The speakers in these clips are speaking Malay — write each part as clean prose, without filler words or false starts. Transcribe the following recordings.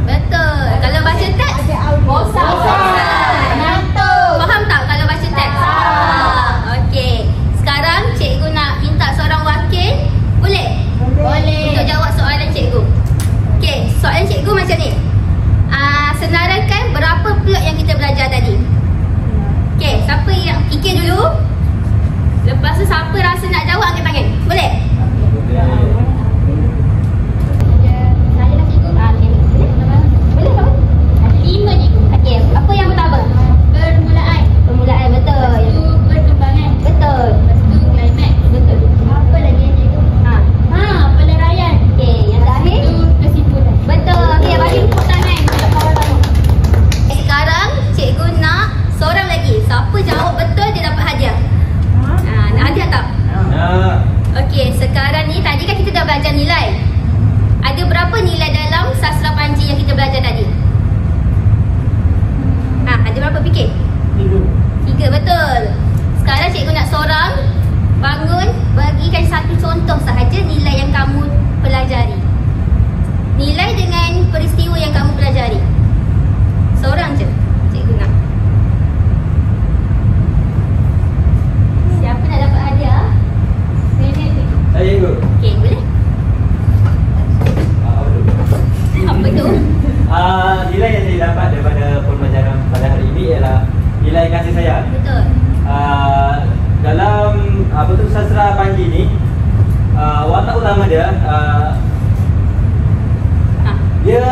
Betul. Kalau baca teks? Bosan. Faham tak kalau baca teks? Okey. Sekarang cikgu nak minta seorang wakil. Boleh? Untuk jawab soalan cikgu. Okey, soalan cikgu macam ni. Senaraikan berapa plot yang kita belajar tadi. Okey, siapa yang fikir dulu? Lepas tu siapa rasa nak jawab angkat tangan. Boleh? Okey, apa yang pertama? Permulaan, betul. Perkembangan. Betul. Lepas tu climax. Betul. Apa lagi yang cikgu? Peleraian. Okey, yang terakhir? Itu kesimpulan. Betul. Okey, bagi tepuk tangan untuk kawan-kawan. Sekarang cikgu nak seorang lagi. Siapa jawab betul dia dapat hadiah. Nak hadiah tak? Okey, sekarang ni tadi kan kita dah belajar nilai. Ada berapa nilai dalam sastra Panji yang kita belajar tadi? Ada berapa fikir? 3, betul. Sekarang cikgu nak seorang bangun bagikan satu contoh sahaja nilai yang kamu pelajari. Nilai dengan peristiwa yang kamu pelajari. Seorang je cikgu nak. Siapa nak dapat hadiah? Saya cikgu. Okey, boleh? Apa tu? Nilai yang saya dapat daripada pembelajaran pada hari ini ialah nilai kasih sayang. Betul. Dalam sastra Panji ni, watak utama dia dia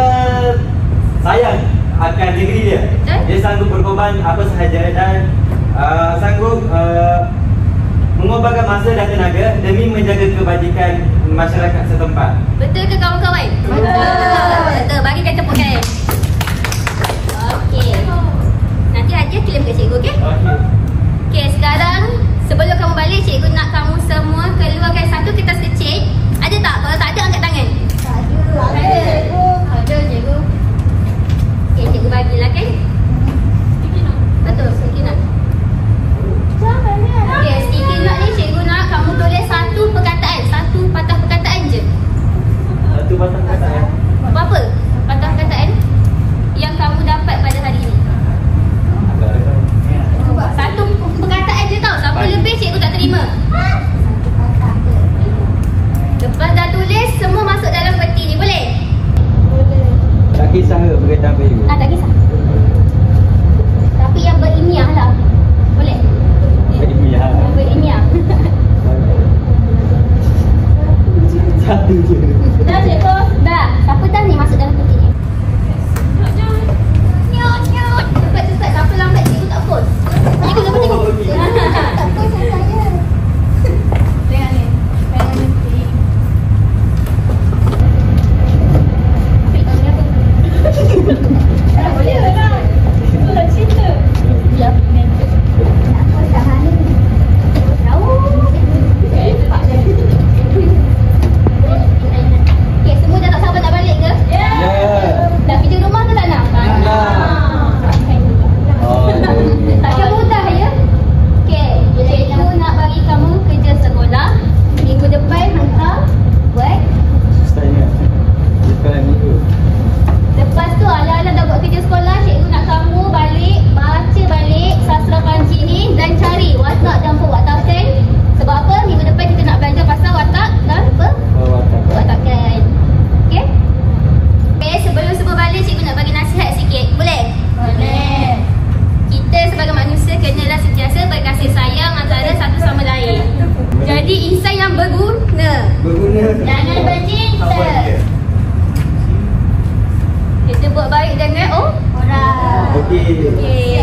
sayang akan negeri dia. Betul. Dia sanggup berkorban apa sahaja dan sanggup mengorbankan masa dan tenaga demi menjaga kebajikan masyarakat setempat. Betul ke kawan-kawan? Betul. Bagikan tepukan. Okey. Nanti hadiah claim ke cikgu, okey? Okey, sekarang sebelum kamu balik, cikgu nak kamu semua keluarkan satu kertas kecil. Ada tak? Kalau tak ada, angkat tangan. Ada, cikgu. Okey, cikgu bagilah, kan? Betul, sticky note. Okey, sticky note ni cikgu nak kamu tulis satu perkataan. Satu patah perkataan je. Satu patah perkataan. Berapa patah perkataan yang kamu dapat pada hari ini? Satu perkataan je tau. Siapa lebih cikgu tak terima. Lepas dah tulis, semua masuk dalam peti ni. Boleh? Tak kisah ke perkataan apa cikgu? Tak kisah. Tapi yang berilmiah lah. Boleh? Berilmiah. Satu je. Dah cikgu? Dah. Siapa dah ni masuk dalam peti ni? Nyot. Cepat. Siapa lambat cikgu tak post. Cikgu lambat cikgu. Tak post saya. Tengok ni. Boleh lah. Cerita. Ya. Apa dah ni? Tahu. Okey, semua dah tak sabar nak balik ke? Ya. Dah kerja rumah ke tak nak? Takkan mudah ya? Okey, cikgu nak bagi kamu kerja sekolah. Minggu depan hantar buat. Saya depan minggu. Lepas tu ala-ala dah buat kerja sekolah, cikgu nak kamu balik, baca balik sastra Panji ni dan cari watak dan pewatakan. Sebab apa? Minggu depan kita nak belajar pasal watak dan pewatakan. Okey? Okey, sebelum balik cikgu nak bagi nasihat sikit. Boleh? Boleh. Kita sebagai manusia kenalah sentiasa berkasih sayang antara satu sama lain. Jadi insan yang berguna. Jangan bercinta. Kita buat baik dengan orang. Okey. Okey.